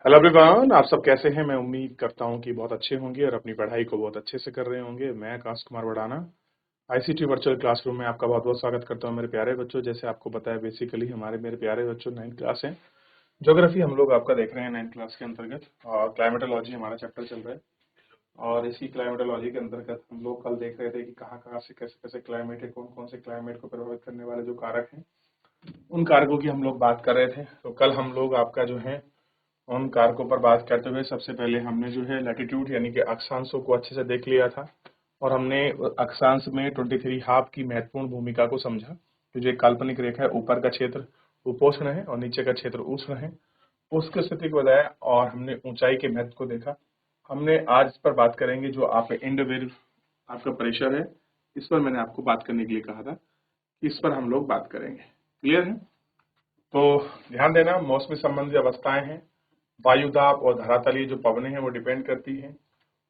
Hello everyone, आप सब कैसे हैं। मैं उम्मीद करता हूं कि बहुत अच्छे होंगे और अपनी पढ़ाई को बहुत अच्छे से कर रहे होंगे। मैं Akash Kumar वडाना ICT virtual classroom में आपका बहुत बहुत स्वागत करता हूं। मेरे प्यारे बच्चों, जैसे आपको पता है बेसिकली मेरे प्यारे बच्चों 9th क्लास है। ज्योग्राफी हम लोग आपका देख रहे हैं 9th क्लास के अंतर्गत, और क्लाइमेटोलॉजी हमारा चैप्टर चल रहा है। और इसी क्लाइमेटोलॉजी के अंतर्गत हम लोग कल देख रहे थे कि कहाँ कहाँ से कैसे कैसे क्लाइमेट है, कौन कौन से क्लाइमेट को प्रभावित करने वाले जो कारक हैं, उन कारकों की हम लोग बात कर रहे थे। तो कल हम लोग आपका जो है उन कारकों पर बात करते हुए सबसे पहले हमने जो है लैटिट्यूड यानी कि अक्षांशों को अच्छे से देख लिया था। और हमने अक्षांश में 23 हाफ की महत्वपूर्ण भूमिका को समझा। तो जो एक काल्पनिक रेखा है, ऊपर का क्षेत्र उपोष्ण है और नीचे का क्षेत्र उष्ण है, उसकी स्थिति को बताया। और हमने ऊंचाई के महत्व को देखा। हमने आज इस पर बात करेंगे जो आप इंड वेव आपका प्रेशर है, इस पर मैंने आपको बात करने के लिए कहा था। इस पर हम लोग बात करेंगे। क्लियर है? तो ध्यान देना, मौसमी संबंधी अवस्थाएं हैं। वायुदाब और धरातलीय जो पवनें हैं वो डिपेंड करती हैं।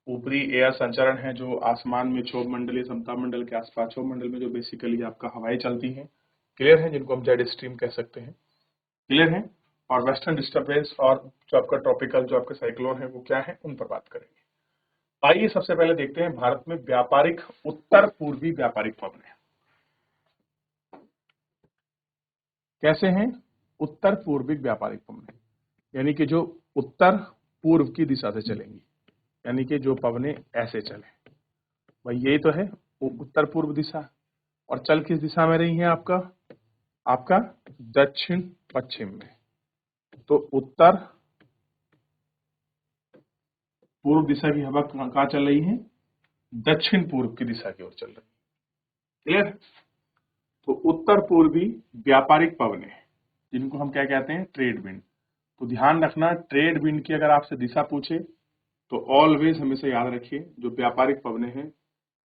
ऊपरी एयर संचरण है जो आसमान में क्षोभ मंडल या समताप मंडल के आसपास, क्षोभ मंडल में जो बेसिकली आपका हवाएं चलती हैं, क्लियर है, जिनको हम जेट स्ट्रीम कह सकते हैं। क्लियर है? और वेस्टर्न डिस्टर्बेंस और जो आपका ट्रॉपिकल जो आपके साइक्लोन है वो क्या है, उन पर बात करेंगे। आइए सबसे पहले देखते हैं भारत में व्यापारिक उत्तर पूर्वी व्यापारिक पवनें कैसे हैं। उत्तर पूर्वी व्यापारिक पवनें यानी कि जो उत्तर पूर्व की दिशा से चलेंगी, यानी कि जो पवनें ऐसे चले, भाई यही तो है उत्तर पूर्व दिशा। और चल किस दिशा में रही है आपका आपका दक्षिण पश्चिम में। तो उत्तर पूर्व दिशा की हवा कहाँ चल रही है, दक्षिण पूर्व की दिशा की ओर चल रही है। क्लियर? तो उत्तर पूर्वी व्यापारिक पवनें जिनको हम क्या कहते हैं, ट्रेड विंड। तो ध्यान रखना, ट्रेड विंड की अगर आपसे दिशा पूछे तो ऑलवेज हमेशा याद रखिए जो व्यापारिक पवनें हैं,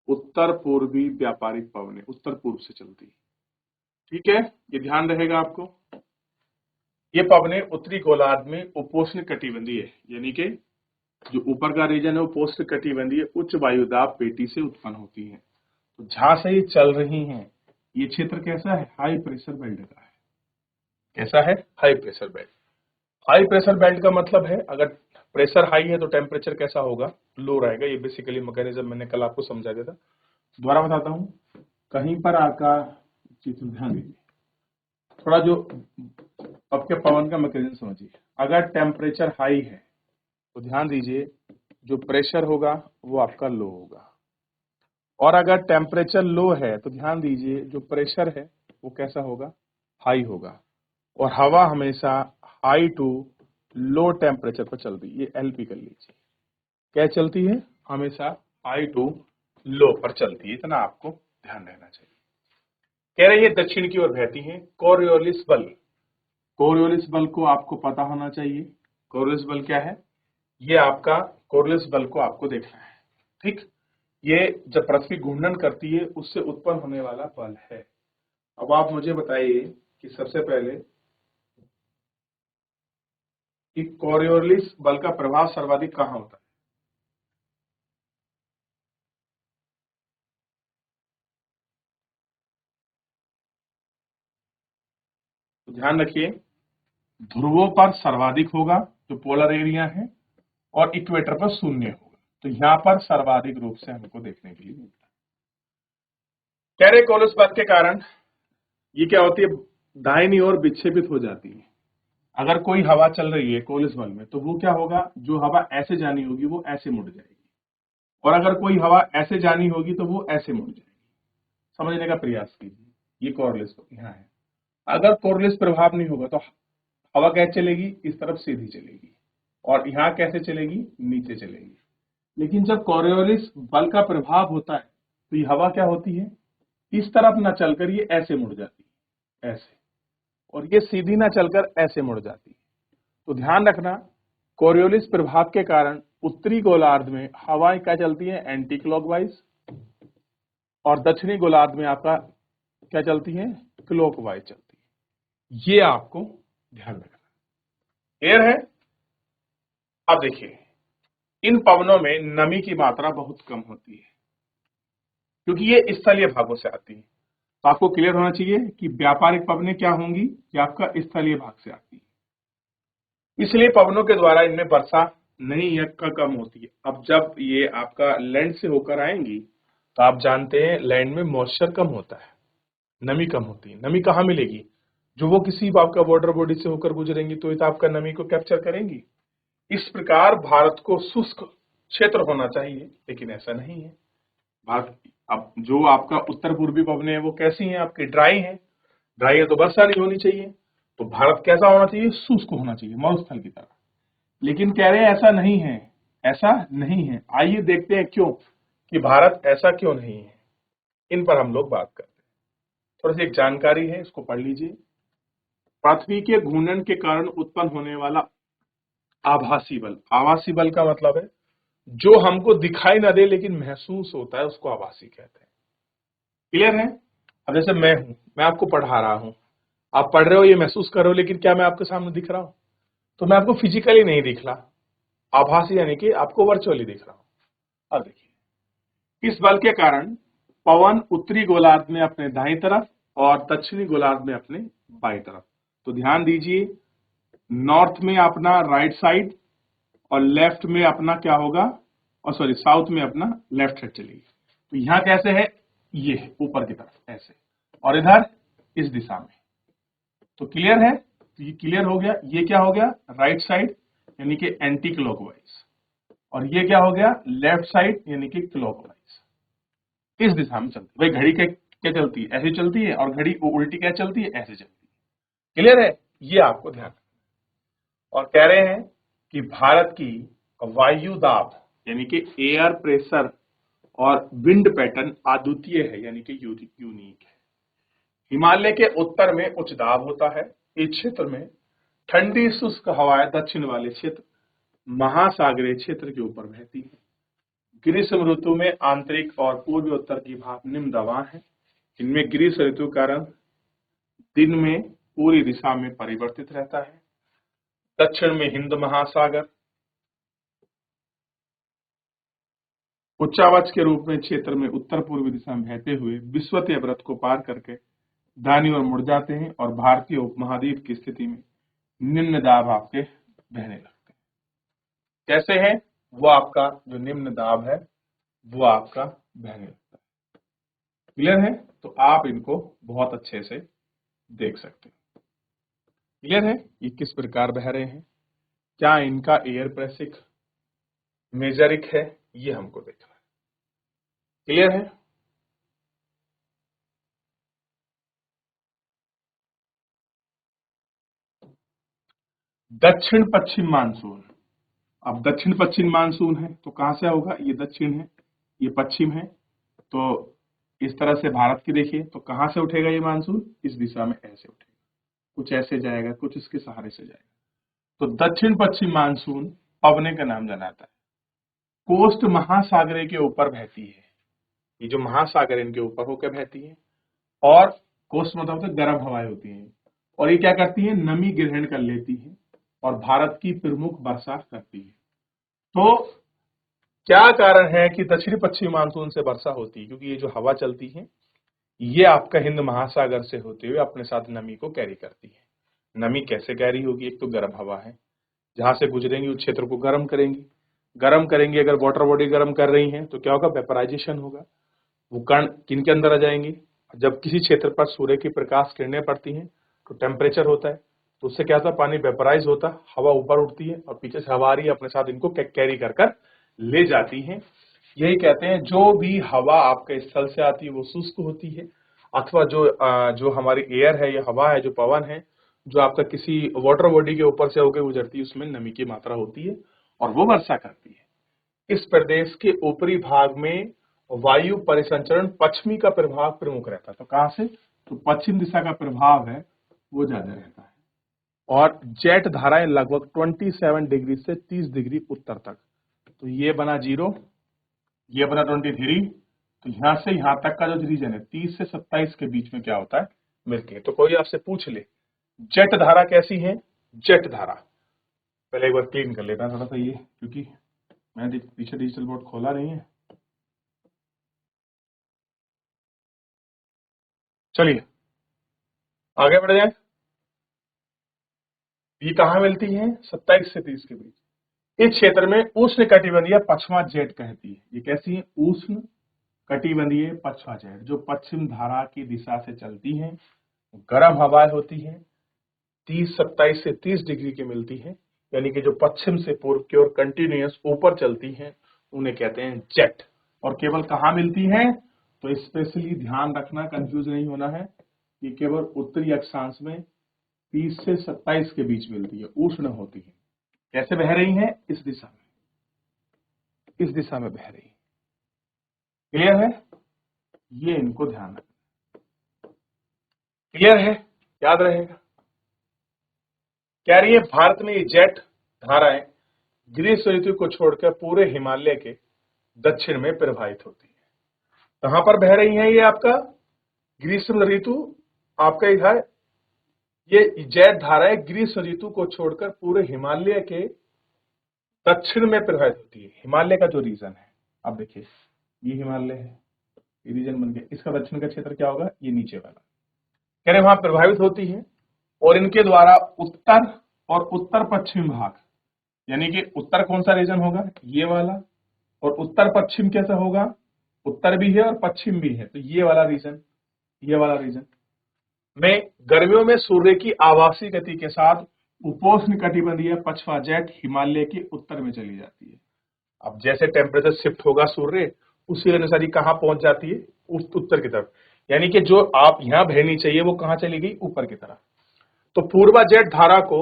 उत्तर पूर्वी व्यापारिक पवनें उत्तर पूर्व से चलती है। ठीक है, ये ध्यान रहेगा आपको। ये पवनें उत्तरी गोलार्ध में उपोष्ण कटिबंधीय है, यानी कि जो ऊपर का रीजन है वो उपोष्ण कटिबंधीय उच्च वायुदाब पेटी से उत्पन्न होती है। तो जहां से ये चल रही हैं, ये क्षेत्र कैसा है, हाई प्रेशर बेल्ट का है। कैसा है, high pressure belt. High pressure belt का मतलब है अगर प्रेशर हाई है तो टेम्परेचर कैसा होगा, लो रहेगा। ये बेसिकली मैकेनिज्म मैंने कल आपको समझा दिया था। दोबारा बताता हूं, कहीं पर आपका चित्र ध्यान दीजिए थोड़ा, जो आपके पवन का मैकेनिज्म समझिए। अगर टेम्परेचर हाई है तो ध्यान दीजिए जो प्रेशर होगा वो आपका लो होगा, और अगर टेम्परेचर लो है तो ध्यान दीजिए जो प्रेशर है वो कैसा होगा, हाई होगा। और हवा हमेशा हाई टू लो टेम्परेचर पर चलती है। ये एलपी कर लीजिए, क्या चलती है, हमेशा हाई टू लो पर चलती है। इतना आपको ध्यान रहना चाहिए। कह रही है दक्षिण की ओर बहती है। कोरियोलिस बल, कोरियोलिस बल को आपको पता होना चाहिए। कोरियोलिस बल क्या है, ये आपका कोरियोलिस बल को आपको देखना है। ठीक, ये जब पृथ्वी घूर्णन करती है उससे उत्पन्न होने वाला बल है। अब आप मुझे बताइए कि सबसे पहले कि कोरियोलिस बल का प्रभाव सर्वाधिक कहां होता है। तो ध्यान रखिए, ध्रुवों पर सर्वाधिक होगा जो पोलर एरिया है, और इक्वेटर पर शून्य होगा। तो यहां पर सर्वाधिक रूप से हमको देखने के लिए मिलता है। कह रहे कोरियोलिस बल के कारण ये क्या होती है, दाहिनी ओर विक्षेपित हो जाती है। अगर कोई हवा चल रही है कोरियोलिस बल में तो वो क्या होगा, जो हवा ऐसे जानी होगी वो ऐसे मुड़ जाएगी, और अगर कोई हवा ऐसे जानी होगी तो वो ऐसे मुड़ जाएगी। समझने का प्रयास कीजिए, ये कोरियोलिस यहाँ है। अगर कोरियोलिस प्रभाव नहीं होगा तो हवा कैसे चलेगी, इस तरफ सीधी चलेगी, और यहाँ कैसे चलेगी, नीचे चलेगी। लेकिन जब कोरियोलिस बल का प्रभाव होता है तो ये हवा क्या होती है, इस तरफ ना चलकर ये ऐसे मुड़ जाती है, ऐसे, और ये सीधी ना चलकर ऐसे मुड़ जाती है। तो ध्यान रखना, कोरियोलिस प्रभाव के कारण उत्तरी गोलार्ध में हवाएं क्या चलती है, एंटी क्लॉकवाइज, और दक्षिणी गोलार्ध में आपका क्या चलती है, क्लॉकवाइज चलती है। ये आपको ध्यान रखना। क्लियर है? अब देखिए, इन पवनों में नमी की मात्रा बहुत कम होती है क्योंकि ये स्थलीय भागों से आती है। तो आपको क्लियर होना चाहिए कि व्यापारिक पवनें क्या होंगी, कि आपका स्थलीय भाग से आती है। इसलिए पवनों के द्वारा इनमें वर्षा नहीं या कम होती है। अब जब ये आपका लैंड से होकर आएंगी तो आप जानते हैं लैंड में मॉइस्चर कम होता है, नमी कम होती है। नमी कहाँ मिलेगी? जो वो किसी आपका वाटर बॉडी से होकर गुजरेंगी तो ये तो आपका नमी को कैप्चर करेंगी। इस प्रकार भारत को शुष्क क्षेत्र होना चाहिए, लेकिन ऐसा नहीं है। भारत अब जो आपका उत्तर पूर्वी पवनें हैं वो कैसी हैं? आपकी ड्राई हैं। ड्राई है तो वर्षा नहीं होनी चाहिए। तो भारत कैसा होना चाहिए? शुष्क होना चाहिए, मरुस्थल की तरह। लेकिन कह रहे हैं ऐसा नहीं है, ऐसा नहीं है। आइए देखते हैं क्यों, कि भारत ऐसा क्यों नहीं है। इन पर हम लोग बात करते हैं। थोड़ी सी एक जानकारी है, इसको पढ़ लीजिए। पृथ्वी के घूर्णन के कारण उत्पन्न होने वाला आभासी बल। आभासी बल का मतलब है जो हमको दिखाई ना दे लेकिन महसूस होता है, उसको आभासी कहते हैं। क्लियर है? अब जैसे मैं हूं, मैं आपको पढ़ा रहा हूं, आप पढ़ रहे हो, ये महसूस कर रहे हो, लेकिन क्या मैं आपके सामने दिख रहा हूं? तो मैं आपको फिजिकली नहीं दिख रहा, आभासी यानी कि आपको वर्चुअली दिख रहा हूं। अब देखिए, इस बल के कारण पवन उत्तरी गोलार्ध में अपने दाईं तरफ और दक्षिणी गोलार्ध में अपने बाईं तरफ। तो ध्यान दीजिए, नॉर्थ में अपना राइट साइड और लेफ्ट में अपना क्या होगा, और सॉरी साउथ में अपना लेफ्ट साइड चलेगी। तो यहां कैसे है? ये ऊपर की तरफ ऐसे, और इधर इस दिशा में। तो क्लियर है? तो ये क्लियर हो गया। ये क्या हो गया? राइट साइड यानी कि एंटी क्लॉकवाइज, और ये क्या हो गया? लेफ्ट साइड यानी कि क्लॉकवाइज। इस दिशा में चलती है। भाई घड़ी क्या चलती है? ऐसे चलती है, और घड़ी उल्टी क्या चलती है? ऐसे चलती है। क्लियर है? ये आपको ध्यान रखना। और कह रहे हैं कि भारत की वायु दाब यानी कि एयर प्रेशर और विंड पैटर्न अद्वितीय है, यानी कि यूनिक है। हिमालय के उत्तर में उच्च दाब होता है। इस क्षेत्र में ठंडी शुष्क हवाएं दक्षिण वाले क्षेत्र महासागरीय क्षेत्र के ऊपर बहती है। ग्रीष्म ऋतु में आंतरिक और पूर्वी उत्तर की भाप निम्न दबाव है। इनमें ग्रीष्म ऋतु का रंग दिन में पूरी दिशा में परिवर्तित रहता है। दक्षिण में हिंद महासागर उच्चावच के रूप में क्षेत्र में उत्तर पूर्वी दिशा में बहते हुए विषुवतीय व्रत को पार करके दाईं ओर मुड़ जाते हैं और भारतीय उपमहाद्वीप की स्थिति में निम्न दाब आपके बहने लगते हैं। कैसे है? वो आपका जो निम्न दाब है वो आपका बहने लगता है। क्लियर है? तो आप इनको बहुत अच्छे से देख सकते हैं। क्लियर है? ये किस प्रकार बह रहे हैं, क्या इनका एयर प्रेसिक मेजरिक है, ये हमको देखना है। क्लियर है? दक्षिण पश्चिम मानसून। अब दक्षिण पश्चिम मानसून है तो कहां से होगा? ये दक्षिण है, ये पश्चिम है। तो इस तरह से भारत की देखिए, तो कहां से उठेगा ये मानसून? इस दिशा में ऐसे उठेगा, कुछ ऐसे जाएगा, कुछ इसके सहारे से जाएगा। तो दक्षिण पश्चिम मानसून पवने का नाम जाना जाता है। कोस्ट महासागर के ऊपर बहती है। ये जो महासागर इनके ऊपर होकर बहती है, और कोस्ट मतलब तो गर्म हवाएं होती हैं, और ये क्या करती है? नमी ग्रहण कर लेती है और भारत की प्रमुख वर्षा करती है। तो क्या कारण है कि दक्षिण पश्चिम मानसून से वर्षा होती है? क्योंकि ये जो हवा चलती है ये आपका हिंद महासागर से होते हुए अपने साथ नमी को कैरी करती है। नमी कैसे कैरी होगी? एक तो गर्म हवा है, जहां से गुजरेंगी उस क्षेत्र को गर्म करेंगी। गर्म करेंगे, अगर वाटर बॉडी गर्म कर रही है तो क्या होगा? वेपराइजेशन होगा। वो कण किनके अंदर आ जाएंगे? जब किसी क्षेत्र पर सूर्य की प्रकाश किरणें पड़ती हैं तो टेम्परेचर होता है, तो उससे क्या होता है? पानी वेपराइज होता है, हवा ऊपर उठती है और पीछे से हवा आ रही है, अपने साथ इनको कैरी कर कर ले जाती है। यही कहते हैं जो भी हवा आपके स्थल से आती है वो शुष्क होती है, अथवा जो हमारी एयर है, ये हवा है, जो पवन है, जो आपका किसी वाटर बॉडी के ऊपर से होकर गुजरती है, उसमें नमी की मात्रा होती है और वो वर्षा करती है। इस प्रदेश के ऊपरी भाग में वायु परिसंचरण पश्चिमी का प्रभाव प्रमुख रहता है। तो कहां से? तो पश्चिम दिशा का प्रभाव है वो ज्यादा रहता है। और जेट धाराएं लगभग 27 डिग्री से 30 डिग्री उत्तर तक। तो ये बना 0, ये बना 23। तो यहां से यहां तक का जो रीजन है 30 से 27 के बीच में क्या होता है? मिलती है। तो कोई आपसे पूछ ले जेट धारा कैसी है? जेट धारा पहले एक बार क्लीन कर लेता है थोड़ा सा ये, क्योंकि मैंने पीछे डिजिटल बोर्ड खोला नहीं है। चलिए आगे बढ़ जाए। ये कहाँ मिलती है? 27 से 30 के बीच। इस क्षेत्र में उष्ण कटिबंधीय पछवा जेट कहती है। ये कैसी है? उष्ण कटिबंधीय पछवा जेट, जो पश्चिम धारा की दिशा से चलती है, गर्म हवाएं होती है, 27 से 30 डिग्री की मिलती है, यानी कि जो पश्चिम से पूर्व की ओर कंटिन्यूअस ऊपर चलती है, उन्हें कहते हैं जेट। और केवल कहाँ मिलती है? तो स्पेशली ध्यान रखना, कंफ्यूज नहीं होना है, ये केवल उत्तरी अक्षांश में 30 से 27 के बीच मिलती है, उष्ण होती है। कैसे बह रही है? इस दिशा में, इस दिशा में बह रही है। क्लियर है? ये इनको ध्यान रखना। क्लियर है? याद रहेगा। कह रही है भारत में ये जेट धाराएं ग्रीष्म ऋतु को छोड़कर पूरे हिमालय के दक्षिण में प्रवाहित होती है। कहां पर बह रही है ये आपका? ग्रीष्म ऋतु आपका है, ये जेट धाराएं ग्रीष्म ऋतु को छोड़कर पूरे हिमालय के दक्षिण में प्रवाहित होती है। हिमालय का जो रीजन है, अब देखिए ये हिमालय है, ये रीजन बन गया, इसका दक्षिण का क्षेत्र क्या होगा? ये नीचे वाला। कह रहे वहां प्रभावित होती है और इनके द्वारा उत्तर और उत्तर पश्चिम भाग, यानी कि उत्तर कौन सा रीजन होगा? ये वाला। और उत्तर पश्चिम कैसा होगा? उत्तर भी है और पश्चिम भी है, तो ये वाला रीजन, ये वाला रीजन में गर्मियों में सूर्य की आवासीय गति के साथ उपोष्ण कटिबंधीय पछवा जेट हिमालय के उत्तर में चली जाती है। अब जैसे टेम्परेचर शिफ्ट होगा सूर्य, उसी अनुसार ही कहां पहुंच जाती है? उत्तर की तरफ, यानी कि जो आप यहां बहनी चाहिए वो कहां चली गई? ऊपर की तरफ। तो पूर्वा जेट धारा को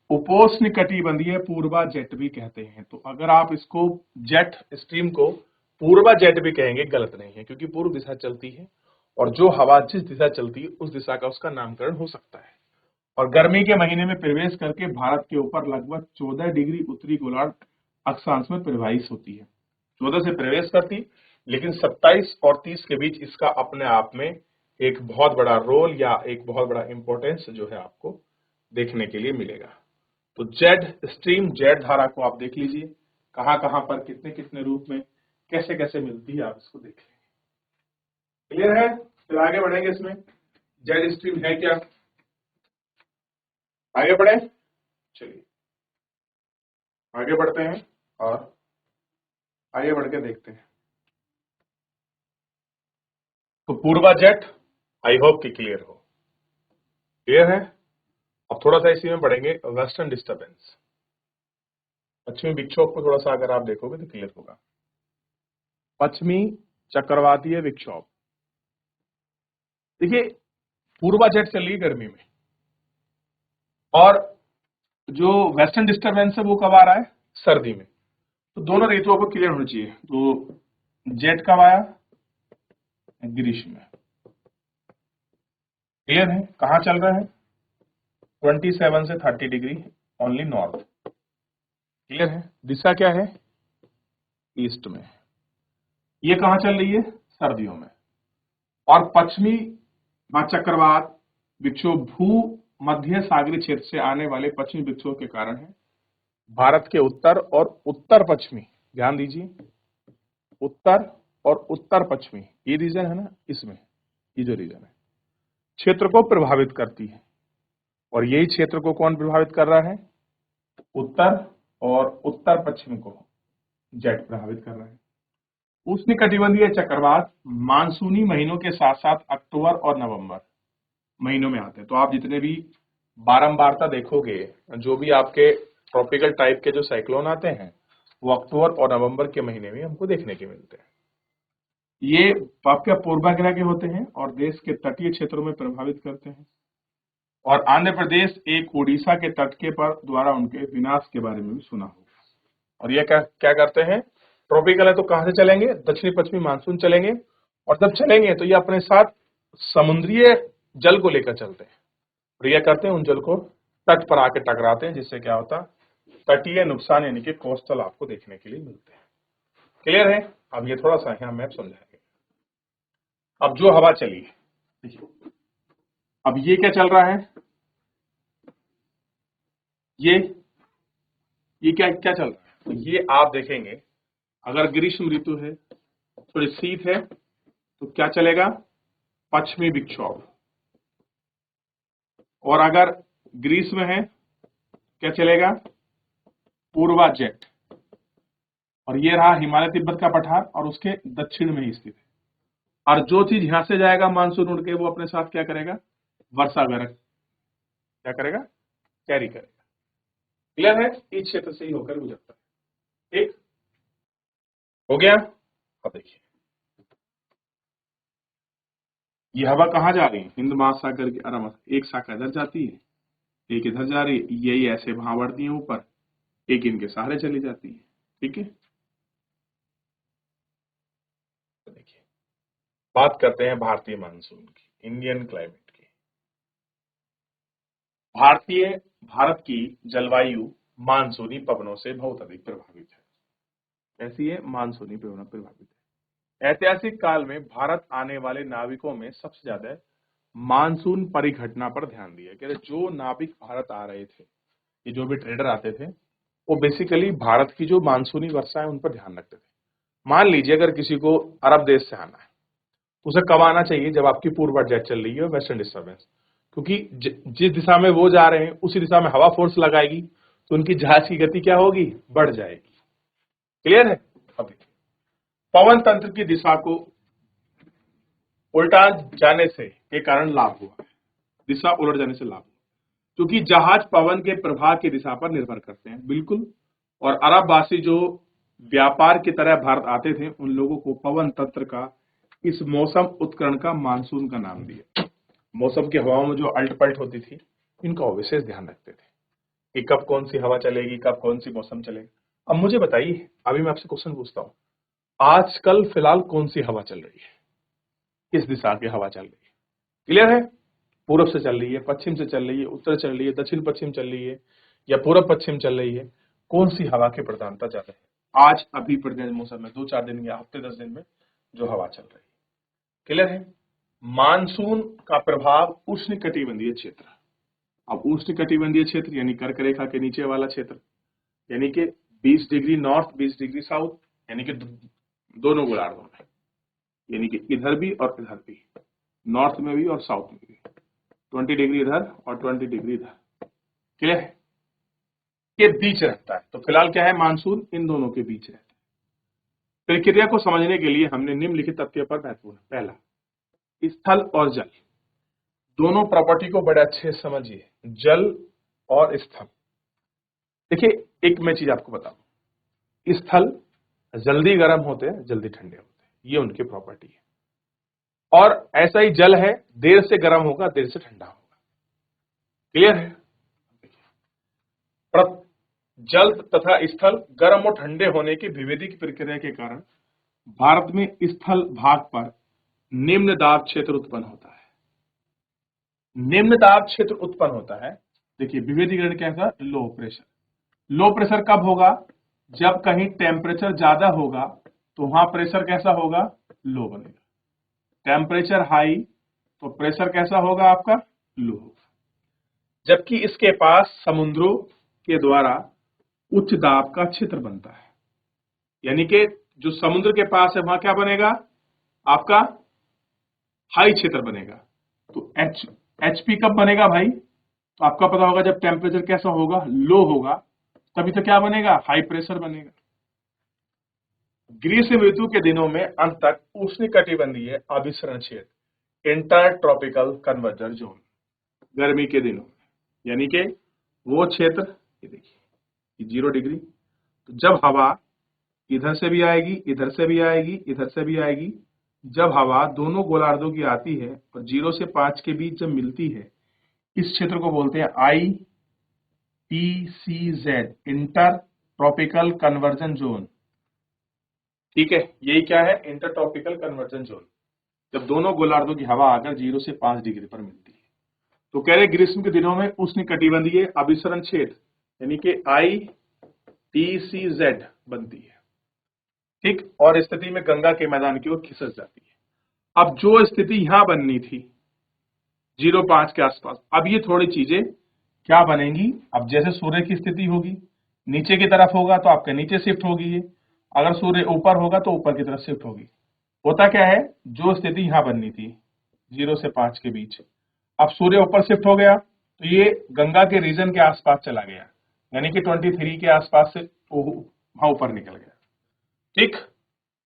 उपोष्ण कटिबंधीय पूर्वा जेट भी कहते हैं। तो अगर आप इसको जेट स्ट्रीम को पूर्वा जेट भी कहेंगे, गलत नहीं है, क्योंकि पूर्व दिशा चलती है और जो हवा जिस दिशा चलती है उस दिशा का उसका नामकरण हो सकता है। और गर्मी के महीने में प्रवेश करके भारत के ऊपर लगभग 14 डिग्री उत्तरी गोलार्ध अक्षांश में प्रवाहित होती है। 14 से प्रवेश करती, लेकिन 27 और 30 के बीच इसका अपने आप में एक बहुत बड़ा रोल या एक बहुत बड़ा इंपॉर्टेंस जो है आपको देखने के लिए मिलेगा। तो जेड स्ट्रीम, जेड धारा को आप देख लीजिए, कहां कहां पर कितने कितने रूप में कैसे कैसे मिलती है, आप इसको देख लेंगे। क्लियर है? फिर आगे बढ़ेंगे इसमें। जेड स्ट्रीम है क्या? आगे बढ़े, चलिए आगे बढ़ते हैं और आगे बढ़ के देखते हैं। तो पूर्वा जेट, आई होप कि क्लियर हो। क्लियर है? अब थोड़ा सा इसी में बढ़ेंगे, वेस्टर्न डिस्टर्बेंस। पश्चिमी विक्षोभ को थोड़ा सा अगर आप देखोगे तो क्लियर होगा। पश्चिमी चक्रवातीय विक्षोभ, देखिए पूर्वा जेट चल रही है गर्मी में, और जो वेस्टर्न डिस्टर्बेंस है वो कब आ रहा है? सर्दी में। तो दोनों ऋतुओं को क्लियर होना चाहिए। तो जेट कब आया? ग्रीष्म में। क्लियर है? कहां चल रहा है? 27 से 30 डिग्री ओनली नॉर्थ। क्लियर है? दिशा क्या है? ईस्ट में। ये कहां चल रही है? सर्दियों में। और पश्चिमी चक्रवात विक्षोभ भू मध्य सागरीय क्षेत्र से आने वाले पश्चिमी विक्षोभ के कारण है। भारत के उत्तर और उत्तर पश्चिमी, ध्यान दीजिए, उत्तर और उत्तर पश्चिमी ये रीजन है ना, इसमें ये जो रीजन है क्षेत्र को प्रभावित करती है। और यही क्षेत्र को कौन प्रभावित कर रहा है? उत्तर और उत्तर पश्चिम को जेट प्रभावित कर रहा है। उष्ण कटिबंधीय चक्रवात मानसूनी महीनों के साथ साथ अक्टूबर और नवंबर महीनों में आते हैं। तो आप जितने भी बारंबारता देखोगे, जो भी आपके ट्रॉपिकल टाइप के जो साइक्लोन आते हैं, वो अक्टूबर और नवंबर के महीने में हमको देखने के मिलते हैं। ये आपके पूर्वाग्रह के होते हैं और देश के तटीय क्षेत्रों में प्रभावित करते हैं। और आंध्र प्रदेश एक उड़ीसा के तट के पर द्वारा उनके विनाश के बारे में भी सुना होगा। और ये क्या क्या करते हैं? ट्रॉपिकल है तो कहां से चलेंगे? दक्षिणी पश्चिमी मानसून चलेंगे, और जब चलेंगे तो ये अपने साथ समुद्रीय जल को लेकर चलते हैं। और ये करते हैं उन जल को तट पर आके टकराते हैं, जिससे क्या होता? तटीय नुकसान यानी कि कोस्टल आपको देखने के लिए मिलते हैं। क्लियर है? अब ये थोड़ा सा यहाँ मैप समझाएंगे। अब जो हवा चली, देखिए अब ये क्या चल रहा है? ये क्या क्या चल रहा है? तो ये आप देखेंगे, अगर ग्रीष्म ऋतु है, थोड़ी शीत है, तो क्या चलेगा? पश्चिमी विक्षोभ। और अगर ग्रीष्म है क्या चलेगा, पूर्वा जेट, और ये रहा हिमालय तिब्बत का पठार और उसके दक्षिण में ही स्थित है। और जो चीज यहां से जाएगा मानसून उड़ के, वो अपने साथ क्या करेगा, वर्षा गरज क्या करेगा, कैरी करेगा। क्लियर है, इस क्षेत्र से ही होकर गुजरता है। ठीक हो गया। अब देखिए ये हवा कहाँ जा रही है, हिंद महासागर की अरब, एक शाखा इधर जाती है, एक इधर जा रही है, यही ऐसे वहां बढ़ती है ऊपर, एक इनके सहारे चली जाती है। ठीक है, देखिए बात करते हैं भारतीय मानसून की, इंडियन क्लाइमेट की। भारत की जलवायु मानसूनी पवनों से बहुत अधिक प्रभावित है। ऐसी है, मानसूनी पवनों प्रभावित है। ऐतिहासिक काल में भारत आने वाले नाविकों में सबसे ज्यादा मानसून परिघटना पर ध्यान दिया कि जो नाविक भारत आ रहे थे, ये जो भी ट्रेडर आते थे, वो बेसिकली भारत की जो मानसूनी वर्षा है उन पर ध्यान रखते थे। मान लीजिए अगर किसी को अरब देश से आना है, उसे कब आना चाहिए, जब आपकी पूर्व जेट चल रही है, वेस्टर्न डिस्टर्बेंस, क्योंकि जिस दिशा में वो जा रहे हैं उसी दिशा में हवा फोर्स लगाएगी, तो उनकी जहाज की गति क्या होगी, बढ़ जाएगी। क्लियर है। अब पवन तंत्र की दिशा को उल्टा जाने से के कारण लाभ हुआ, दिशा उलट जाने से लाभ हुआ, क्योंकि जहाज पवन के प्रवाह की दिशा पर निर्भर करते हैं, बिल्कुल। और अरबवासी जो व्यापार की तरह भारत आते थे, उन लोगों को पवन तंत्र का, इस मौसम उपकरण का मानसून का नाम दिया। मौसम की हवाओं में जो अल्ट पल्ट होती थी, इनका विशेष ध्यान रखते थे कि कब कौन सी हवा चलेगी, कब कौन सी मौसम चलेगी। अब मुझे बताइए, अभी मैं आपसे क्वेश्चन पूछता हूं, आजकल फिलहाल कौन सी हवा चल रही है, किस दिशा की हवा चल रही है? क्लियर है, पूर्व से चल रही है, पश्चिम से चल रही है, उत्तर चल रही है, दक्षिण पश्चिम चल रही है, या पूर्व पश्चिम चल रही है? कौन सी हवा की प्रधानता ज्यादा है आज अभी प्रेजेंट मौसम में, 2-4 दिन या हफ्ते 10 दिन में जो हवा चल रही है? क्लियर है। मानसून का प्रभाव उष्णकटिबंधीय क्षेत्र। अब उष्णकटिबंधीय क्षेत्र यानी कर्क रेखा के नीचे वाला क्षेत्र, यानी कि 20 डिग्री नॉर्थ 20 डिग्री साउथ, यानी कि दोनों गोलार्धों में, यानी कि इधर भी और इधर भी, नॉर्थ में भी और साउथ में भी, 20 डिग्री इधर और 20 डिग्री इधर। क्लियर है, के बीच रहता है। तो फिलहाल क्या है, मानसून इन दोनों के बीच रहता है। प्रक्रिया को समझने के लिए हमने निम्नलिखित तथ्य पर महत्वपूर्ण, पहला, स्थल और जल दोनों प्रॉपर्टी को बड़े अच्छे से समझिए, जल और स्थल। देखिए एक मैं चीज आपको बताऊं, स्थल जल्दी गर्म होते हैं, जल्दी ठंडे होते हैं, ये उनकी प्रॉपर्टी है। और ऐसा ही जल है, देर से गर्म होगा, देर से ठंडा होगा। क्लियर है। जल तथा स्थल गर्म और ठंडे होने की विभेदिक प्रक्रिया के कारण भारत में स्थल भाग पर निम्न दाब क्षेत्र उत्पन्न होता है। निम्न दाब क्षेत्र उत्पन्न होता है, देखिए विभेदीकरण कैसा, लो प्रेशर। लो प्रेशर कब होगा, जब कहीं टेम्परेचर ज्यादा होगा तो वहां प्रेशर कैसा होगा, लो बनेगा। टेम्परेचर हाई तो प्रेशर कैसा होगा आपका, लो होगा। जबकि इसके पास समुद्रों के द्वारा उच्च दाब का क्षेत्र बनता है, यानी कि जो समुद्र के पास है वहां क्या बनेगा, आपका हाई क्षेत्र बनेगा। तो एचपी कब बनेगा भाई, तो आपका पता होगा जब टेम्परेचर कैसा होगा, लो होगा, तभी तो क्या बनेगा, हाई प्रेशर बनेगा। ग्रीष्म ऋतु के दिनों में अंत तक उष्णकटिबंधीय अभिसरण क्षेत्र, इंटर ट्रॉपिकल कन्वर्जन जोन, गर्मी के दिनों में, यानी कि वो क्षेत्र, ये देखिए 0 डिग्री, तो जब हवा इधर से भी आएगी, इधर से भी आएगी, इधर से भी आएगी, जब हवा दोनों गोलार्धों की आती है और 0 से 5 के बीच जब मिलती है, इस क्षेत्र को बोलते हैं ITCZ, inter tropical conversion zone. ठीक है, यही क्या है, इंटर ट्रॉपिकल कन्वर्जन जोन, जब दोनों गोलार्धों की हवा आकर 0 से 5 डिग्री पर मिलती है। तो कह रहे ग्रीष्म के दिनों में उष्णकटिबंधीय अभिसरण क्षेत्र यानी कि ITCZ बनती है। ठीक, और स्थिति में गंगा के मैदान की ओर खिसक जाती है। अब जो स्थिति यहां बननी थी 0.5 के आसपास, अब ये थोड़ी चीजें क्या बनेंगी, अब जैसे सूर्य की स्थिति होगी नीचे की तरफ होगा तो आपके नीचे शिफ्ट होगी ये, अगर सूर्य ऊपर होगा तो ऊपर की तरफ शिफ्ट होगी। होता क्या है, जो स्थिति यहां बननी थी 0 से 5 के बीच, अब सूर्य ऊपर शिफ्ट हो गया तो ये गंगा के रीजन के आसपास चला गया, यानी कि 23 के आसपास से वहां ऊपर निकल गया। ठीक,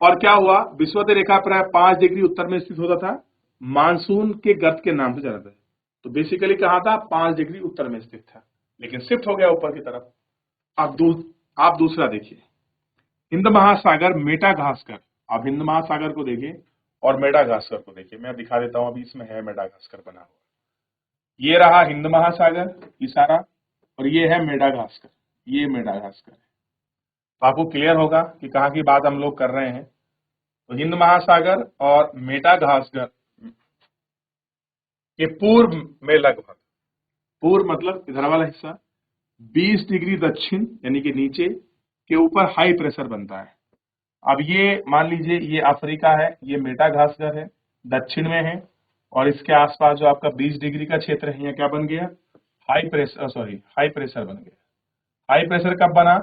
और क्या हुआ, विषुवत रेखा प्राय 5 डिग्री उत्तर में स्थित होता था, मानसून के गर्त के नाम से जाना था। तो बेसिकली कहा था 5 डिग्री उत्तर में स्थित था, लेकिन शिफ्ट हो गया ऊपर की तरफ। आप दूसरा देखिए, हिंद महासागर मेडागास्कर। आप हिंद महासागर को देखिए और मेडागास्कर को देखिए, मैं दिखा देता हूं, अभी इसमें है मेडागास्कर बना हुआ। ये रहा हिंद महासागर इशारा, और ये है मेडागास्कर, ये मेडागास्कर है। तो आपको क्लियर होगा कि कहाँ की बात हम लोग कर रहे हैं। तो हिंद महासागर और मेडागास्कर के पूर्व में लगभग, पूर्व मतलब इधर वाला हिस्सा 20 डिग्री दक्षिण यानी कि नीचे के ऊपर हाई प्रेशर बनता है। अब ये मान लीजिए ये अफ्रीका है, ये मेडागास्कर है, दक्षिण में है, और इसके आसपास जो आपका 20 डिग्री का क्षेत्र है, यहाँ क्या बन गया, हाई प्रेशर बन गया। हाई प्रेशर कब बना,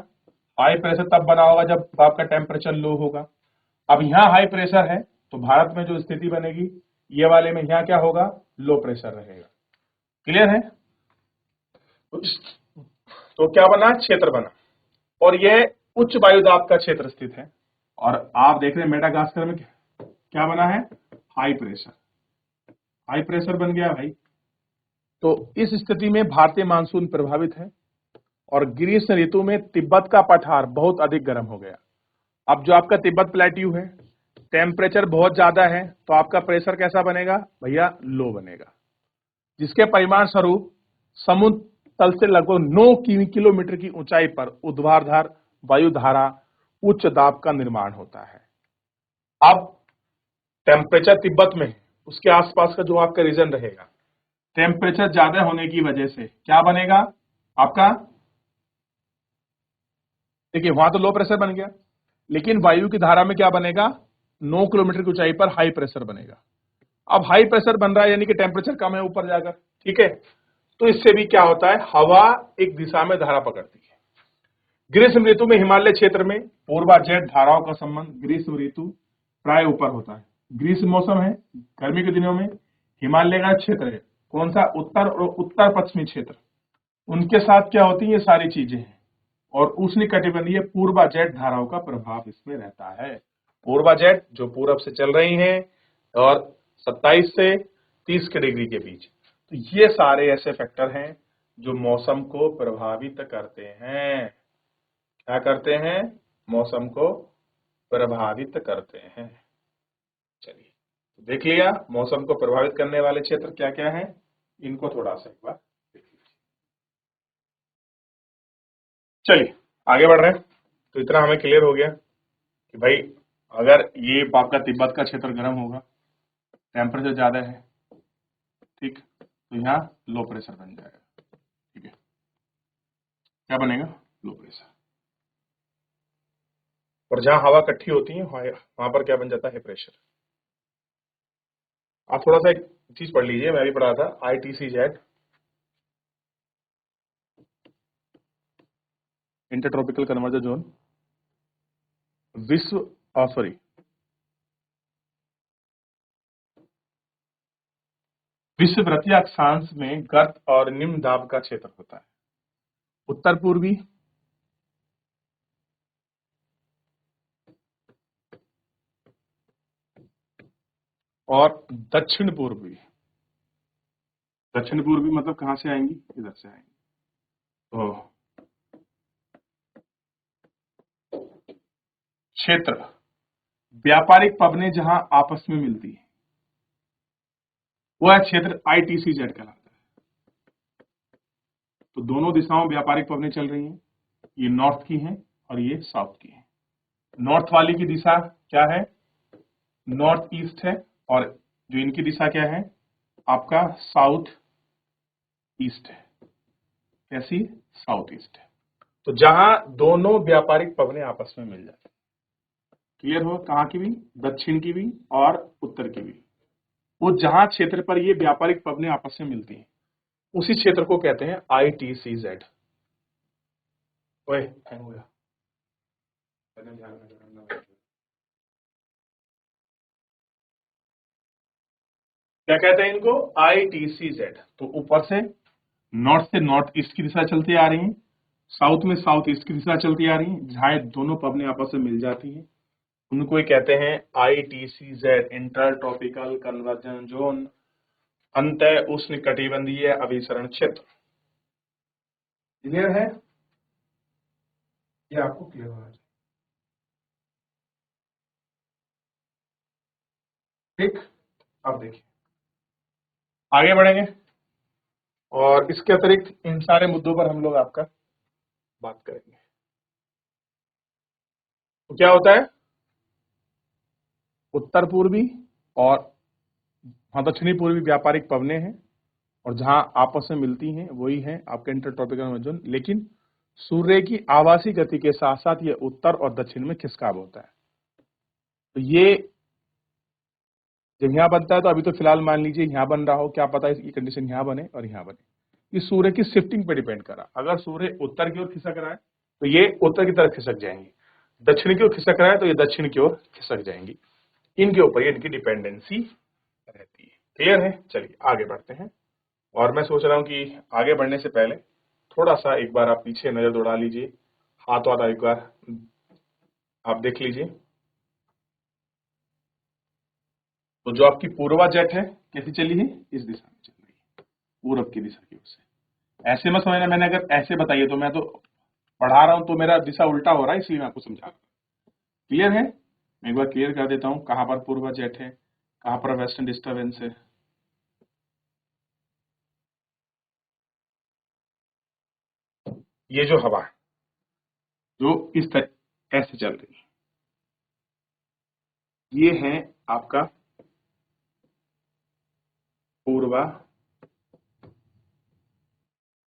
हाई प्रेशर तब बना होगा जब आपका टेम्परेचर लो होगा। अब यहाँ हाई प्रेशर है तो भारत में जो स्थिति बनेगी, ये वाले में यहाँ क्या होगा, लो प्रेशर रहेगा। क्लियर है? तो क्या बना, क्षेत्र बना, और यह उच्च वायु दाब का क्षेत्र स्थित है। और आप देख रहे हैं मेडागास्कर में क्या बना है, हाई प्रेशर, हाई प्रेशर बन गया भाई। तो इस स्थिति में भारतीय मानसून प्रभावित है, और ग्रीष्म ऋतु में तिब्बत का पठार बहुत अधिक गर्म हो गया। अब जो आपका तिब्बत प्लेट्यू है, टेम्परेचर बहुत ज्यादा है, तो आपका प्रेशर कैसा बनेगा भैया, लो बनेगा, जिसके परिमाण स्वरूप समुद्र तल से लगभग 9 किलोमीटर की ऊंचाई पर ऊर्ध्वाधर वायुधारा उच्च दाब का निर्माण होता है। अब टेम्परेचर तिब्बत में है, उसके आसपास का जो आपका रीजन रहेगा, टेम्परेचर ज्यादा होने की वजह से क्या बनेगा आपका, देखिए वहां तो लो प्रेशर बन गया, लेकिन वायु की धारा में क्या बनेगा, 9 किलोमीटर की ऊंचाई पर हाई प्रेशर बनेगा। अब हाई प्रेशर बन रहा है यानी कि टेम्परेचर कम है ऊपर जाकर, ठीक है। तो इससे भी क्या होता है, हवा एक दिशा में धारा पकड़ती है। ग्रीष्म ऋतु में हिमालय क्षेत्र में पूर्वाजेट धाराओं का संबंध ग्रीष्म ऋतु प्राय ऊपर होता है। ग्रीष्म मौसम है, गर्मी के दिनों में हिमालय का क्षेत्र है, कौन सा, उत्तर और उत्तर पश्चिमी क्षेत्र, उनके साथ क्या होती है, ये सारी चीजें हैं, और उष्णकटिबंधीय पूर्वाजेट धाराओं का प्रभाव इसमें रहता है। पूर्वाजेट जो पूरब से चल रही हैं और 27 से 30 के डिग्री के बीच, तो ये सारे ऐसे फैक्टर हैं जो मौसम को प्रभावित करते हैं। क्या करते हैं, मौसम को प्रभावित करते हैं। चलिए, तो देख लिया मौसम को प्रभावित करने वाले क्षेत्र क्या क्या हैं, इनको थोड़ा सा एक बार देख लीजिए। चलिए आगे बढ़ रहे हैं। तो इतना हमें क्लियर हो गया कि भाई अगर ये आपका तिब्बत का क्षेत्र गर्म होगा, टेम्परेचर ज्यादा है, ठीक, तो यहाँ लो प्रेशर बन जाएगा। ठीक है, क्या बनेगा, लो प्रेशर, और जहां हवा इकट्ठी होती है वहां पर क्या बन जाता है, प्रेशर। आप थोड़ा सा एक चीज पढ़ लीजिए, मैं भी पढ़ा था, ITCZ, इंटरट्रॉपिकल कन्वर्जन जोन, विषुववृत्तीय अक्षांश में गर्त और निम्न दाब का क्षेत्र होता है। उत्तर पूर्वी, और दक्षिण पूर्वी। दक्षिण पूर्वी मतलब कहां से आएंगी, इधर से आएंगी। तो क्षेत्र, व्यापारिक पवनें जहां आपस में मिलती है, वह क्षेत्र ITCZ कहलाता है। तो दोनों दिशाओं में व्यापारिक पवनें चल रही हैं, ये नॉर्थ की हैं और ये साउथ की हैं। नॉर्थ वाली की दिशा क्या है, नॉर्थ ईस्ट है, और जो इनकी दिशा क्या है आपका, साउथ ईस्ट है। कैसी, साउथ ईस्ट है। तो जहां दोनों व्यापारिक पवनें आपस में मिल जाती, क्लियर हो, कहां की भी, दक्षिण की भी और उत्तर की भी, वो जहां क्षेत्र पर ये व्यापारिक पवनें आपस में मिलती हैं, उसी क्षेत्र को कहते हैं ITCZ। ओए हैंग हो गया, क्या कहते हैं इनको, ITCZ। तो ऊपर से नॉर्थ ईस्ट की दिशा चलती आ रही है, साउथ में साउथ ईस्ट की दिशा चलती आ रही है, जहां ये दोनों पवनें आपस में मिल जाती हैं, उनको ही कहते हैं ITCZ, inter tropical conversion zone, अंतः उष्णकटिबंधीय अभिसरण क्षेत्र। क्लियर है? ये आपको क्लियर होना चाहिए। ठीक, अब देखिए आगे बढ़ेंगे और इसके अतिरिक्त इन सारे मुद्दों पर हम लोग आपका बात करेंगे। तो क्या होता है, उत्तर पूर्वी और दक्षिणी पूर्वी व्यापारिक पवनें हैं, और जहां आपस में मिलती हैं वही है आपके इंटर ट्रॉपिकल जोन। लेकिन सूर्य की आवासी गति के साथ साथ ये उत्तर और दक्षिण में खिसकाव होता है। तो ये जब यहाँ बनता है तो अभी तो फिलहाल मान लीजिए यहाँ बन रहा हो, क्या पता है ये कंडीशन यहाँ बने और यहाँ बने। ये सूर्य की शिफ्टिंग पे डिपेंड कर रहा। अगर सूर्य उत्तर की ओर खिसक रहा है तो ये उत्तर की तरफ खिसक जाएंगी, दक्षिण की ओर खिसक रहा है तो ये दक्षिण की ओर खिसक जाएंगी। इनके ऊपर ये इनकी डिपेंडेंसी रहती है। क्लियर है? चलिए आगे बढ़ते हैं। और मैं सोच रहा हूँ कि आगे बढ़ने से पहले थोड़ा सा एक बार आप पीछे नजर दौड़ा लीजिए, हाथ वाथ एक बार आप देख लीजिए। तो जो आपकी पूर्वा जेट है कैसी चली है, इस दिशा में चल रही है, पूरब की दिशा की ओर से। ऐसे मत समझना मैंने अगर ऐसे बताइए तो मैं तो पढ़ा रहा हूं तो मेरा दिशा उल्टा हो रहा है, इसलिए मैं आपको समझा रहा हूं। क्लियर है? मैं एक बार क्लियर कर देता हूं, कहां पर पूर्वा जेट है, कहां पर वेस्टर्न डिस्टर्बेंस है। ये जो हवा है जो इस तरह ऐसे चल रही है, ये है आपका पूर्वा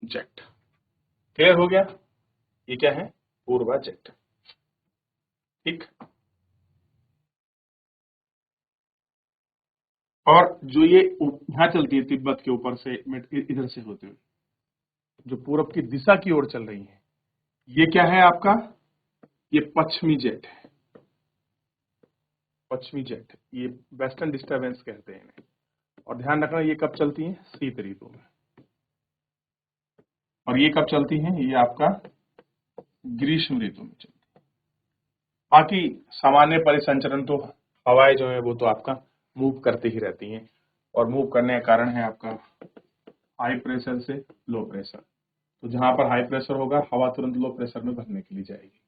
जेट। क्लियर हो गया? ये क्या है? पूर्वा जेट। ठीक, और जो ये यहां चलती है तिब्बत के ऊपर से इधर से होते हुए जो पूरब की दिशा की ओर चल रही है, ये क्या है आपका? ये पश्चिमी जेट है। पश्चिमी जेट, ये वेस्टर्न डिस्टर्बेंस कहते हैं इन्हें। और ध्यान रखना ये कब चलती है? शीत ऋतु में। और ये कब चलती है? ये आपका ग्रीष्म ऋतु में चलती है। बाकी सामान्य परिसंचरण तो हवाएं जो है वो तो आपका मूव करती ही रहती हैं, और मूव करने का कारण है आपका हाई प्रेशर से लो प्रेशर। तो जहां पर हाई प्रेशर होगा हवा तुरंत लो प्रेशर में भरने के लिए जाएगी।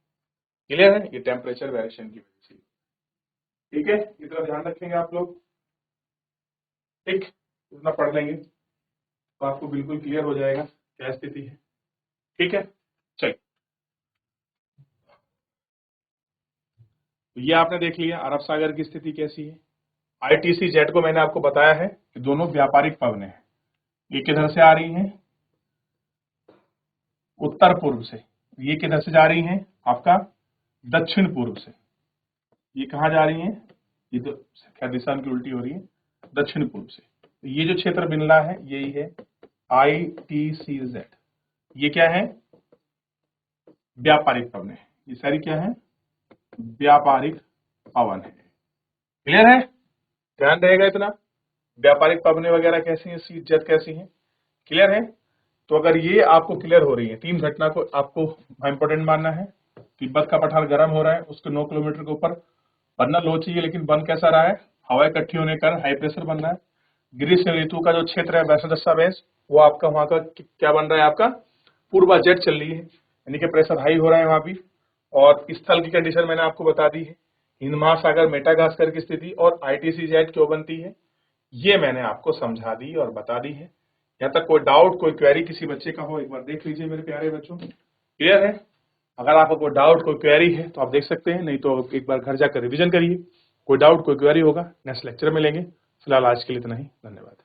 क्लियर है? ये टेम्परेचर वेरिएशन की वजह से। ठीक है, इतना ध्यान रखेंगे आप लोग। ठीक, इतना पढ़ लेंगे तो आपको बिल्कुल क्लियर हो जाएगा क्या स्थिति है। ठीक है, चलिए। तो ये आपने देख लिया अरब सागर की स्थिति कैसी है। ITCZ को मैंने आपको बताया है कि दोनों व्यापारिक पवनें हैं। ये किधर से आ रही हैं? उत्तर पूर्व से। ये किधर से जा रही हैं? आपका दक्षिण पूर्व से। ये कहाँ जा रही हैं? ये तो क्या दिशा इनकी उल्टी हो रही है, दक्षिण पूर्व से। तो ये जो क्षेत्र बन रहा है यही है ITCZ। ये क्या है? व्यापारिक पवन। ये सारी क्या है? व्यापारिक पवन है। क्लियर है? ध्यान रहेगा इतना। व्यापारिक पवनें वगैरह कैसी हैं, शीत जेट कैसी हैं। क्लियर है? तो अगर ये आपको क्लियर हो रही है, तीन घटना को आपको इंपोर्टेंट मानना है। तिब्बत का पठार गर्म हो रहा है, उसके 9 किलोमीटर के ऊपर बनना लो चाहिए, लेकिन बन कैसा रहा है? हवा इकट्ठी होने के कारण हाई प्रेशर बन रहा है। ग्रीष्म ऋतु का जो क्षेत्र है वेस्टर्न डिस्टर्बेंस, वो आपका वहां का क्या बन रहा है? आपका पूर्वा जेट चल रही है, यानी कि प्रेशर हाई हो रहा है वहां भी। और स्थल की कंडीशन मैंने आपको बता दी है। हिंद महासागर मेटागास्कर की स्थिति और ITCZ क्यों बनती है ये मैंने आपको समझा दी और बता दी है। यहाँ तक कोई डाउट, कोई क्वेरी किसी बच्चे का हो, एक बार देख लीजिए मेरे प्यारे बच्चों। क्लियर है? अगर आपको कोई डाउट, कोई क्वेरी है तो आप देख सकते हैं, नहीं तो एक बार घर जाकर रिवीजन करिए। कोई डाउट, कोई क्वेरी होगा नेक्स्ट लेक्चर में लेंगे। फिलहाल आज के लिए इतना ही, धन्यवाद।